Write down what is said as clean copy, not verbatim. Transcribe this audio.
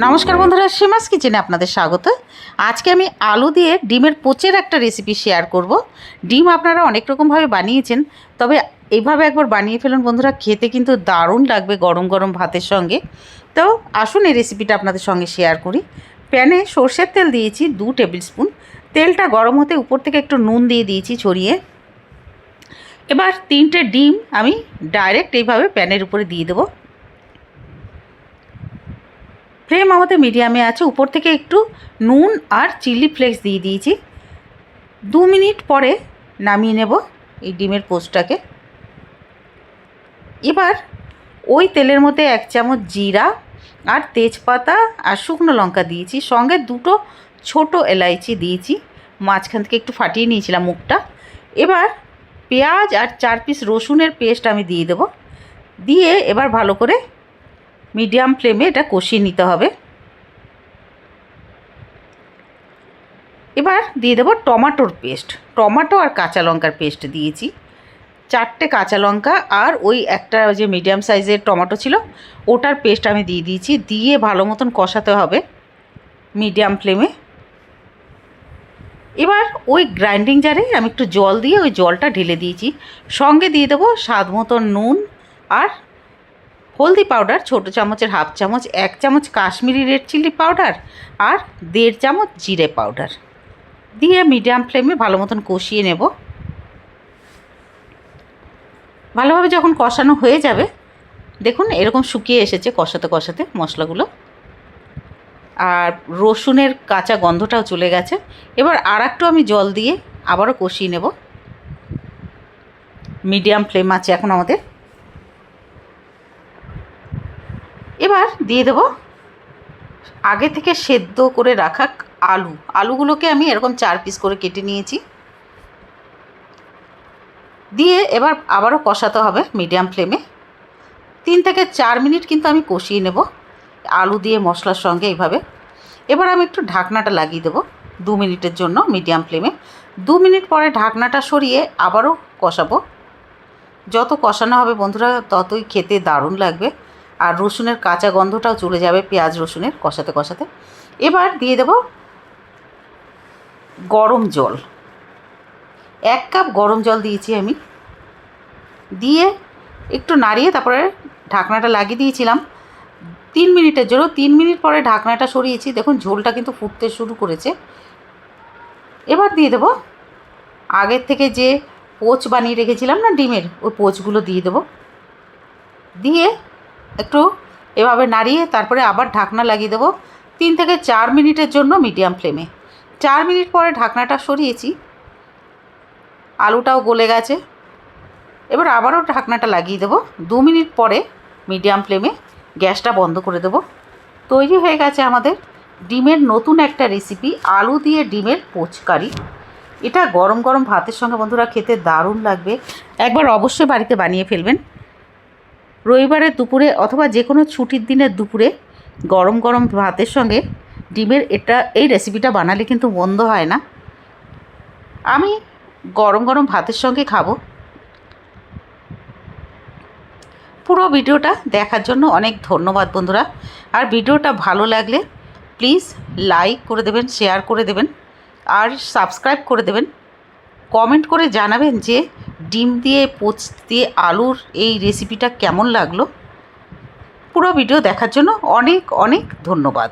নমস্কার বন্ধুরা, সীমাস কিচেনে আপনাদের স্বাগত। আজকে আমি আলু দিয়ে ডিমের পোচের একটা রেসিপি শেয়ার করব। ডিম আপনারা অনেক রকমভাবে বানিয়েছেন, তবে এইভাবে একবার বানিয়ে ফেলুন বন্ধুরা, খেতে কিন্তু দারুণ লাগবে গরম গরম ভাতের সঙ্গে। তো আসুন এই রেসিপিটা আপনাদের সঙ্গে শেয়ার করি। প্যানে সর্ষের তেল দিয়েছি 2 টেবিল স্পুন। তেলটা গরম হতে উপর থেকে একটু নুন দিয়ে দিয়েছি ছড়িয়ে। এবার 3টে ডিম আমি ডাইরেক্ট এইভাবে প্যানের উপরে দিয়ে দেবো। ফ্লেম আমাদের মিডিয়ামে আছে। উপর থেকে একটু নুন আর চিলি ফ্লেক্স দিয়ে দিয়েছি। 2 মিনিট পরে নামিয়ে নেব এই ডিমের পোস্টটাকে। এবার ওই তেলের মধ্যে 1 চামচ জিরা আর তেজপাতা আর শুকনো লঙ্কা দিয়েছি, সঙ্গে 2টো ছোটো এলাইচি দিয়েছি, মাঝখান থেকে একটু ফাটিয়ে নিয়েছিলাম মুখটা। এবার পেঁয়াজ আর 4 পিস রসুনের পেস্ট আমি দিয়ে দেব। দিয়ে এবার ভালো করে মিডিয়াম ফ্লেমে এটা কষিয়ে নিতে হবে। এবার দিয়ে দেবো টমেটোর পেস্ট, টমেটো আর কাঁচা লঙ্কার পেস্ট দিয়েছি। 4টে কাঁচা লঙ্কা আর ওই একটা যে মিডিয়াম সাইজের টমেটো ছিল ওটার পেস্ট আমি দিয়ে দিয়েছি। দিয়ে ভালো মতন কষাতে হবে মিডিয়াম ফ্লেমে। এবার ওই গ্রাইন্ডিং জারে আমি একটু জল দিয়ে ওই জলটা ঢেলে দিয়েছি। সঙ্গে দিয়ে দেবো স্বাদ মতন নুন আর হলদি পাউডার ছোটো চামচের হাফ চামচ, 1 চামচ কাশ্মীরি রেড চিলি পাউডার আর 1.5 চামচ জিরে পাউডার দিয়ে মিডিয়াম ফ্লেমে ভালো মতন কষিয়ে নেব। ভালোভাবে যখন কষানো হয়ে যাবে, দেখুন এরকম শুকিয়ে এসেছে কষাতে কষাতে মশলাগুলো, আর রসুনের কাঁচা গন্ধটাও চলে গেছে। এবার আর একটু আমি জল দিয়ে আবারও কষিয়ে নেব। মিডিয়াম ফ্লেম আছে এখন আমাদের। এবার দিয়ে দেব আগে থেকে সেদ্ধ করে রাখা আলুগুলোকে আমি এরকম 4 পিস করে কেটে নিয়েছি। দিয়ে এবার আবারও কষাতে হবে মিডিয়াম ফ্লেমে। 3 থেকে 4 মিনিট কিন্তু আমি কষিয়ে নেব আলু দিয়ে মশলার সঙ্গে এইভাবে। এবার আমি একটু ঢাকনাটা লাগিয়ে দেবো 2 মিনিটের জন্য মিডিয়াম ফ্লেমে। 2 মিনিট পরে ঢাকনাটা সরিয়ে আবারও কষাবো। যত কষানো হবে বন্ধুরা ততই খেতে দারুণ লাগবে, আর রসুনের কাঁচা গন্ধটাও চলে যাবে পেঁয়াজ রসুনের কষাতে কষাতে। এবার দিয়ে দেব গরম জল, 1 কাপ গরম জল দিয়েছি আমি। দিয়ে একটু নাড়িয়ে তারপরে ঢাকনাটা লাগিয়ে দিয়েছিলাম 3 মিনিটের জন্য। 3 মিনিট পরে ঢাকনাটা সরিয়েছি, দেখুন ঝোলটা কিন্তু ফুটতে শুরু করেছে। এবার দিয়ে দেব আগের থেকে যে পোচ বানিয়ে রেখেছিলাম না ডিমের, ওই পোচগুলো দিয়ে দেব। দিয়ে একটু এভাবে নাড়িয়ে তারপরে আবার ঢাকনা লাগিয়ে দেবো 3 থেকে 4 মিনিটের জন্য মিডিয়াম ফ্লেমে। 4 মিনিট পরে ঢাকনাটা সরিয়েছি, আলুটাও গলে গেছে। এবার আবারও ঢাকনাটা লাগিয়ে দেবো 2 মিনিট পরে মিডিয়াম ফ্লেমে। গ্যাসটা বন্ধ করে দেবো। তৈরি হয়ে গেছে আমাদের ডিমের নতুন একটা রেসিপি, আলু দিয়ে ডিমের পোচ কারি। এটা গরম গরম ভাতের সঙ্গে বন্ধুরা খেতে দারুণ লাগবে। একবার অবশ্যই বাড়িতে বানিয়ে ফেলবেন। রবিবারের দুপুরে অথবা যে কোনো ছুটির দিনের দুপুরে গরম গরম ভাতের সঙ্গে ডিমের এই রেসিপিটা বানালে কিন্তু মন্দ হয় না। আমি গরম গরম ভাতের সঙ্গে খাবো। পুরো ভিডিওটা দেখার জন্য অনেক ধন্যবাদ বন্ধুরা। আর ভিডিওটা ভালো লাগলে প্লিজ লাইক করে দেবেন, শেয়ার করে দেবেন আর সাবস্ক্রাইব করে দেবেন। কমেন্ট করে জানাবেন যে ডিম দিয়ে পোচ দিয়ে আলুর এই রেসিপিটা কেমন লাগলো। পুরো ভিডিও দেখার জন্য অনেক অনেক ধন্যবাদ।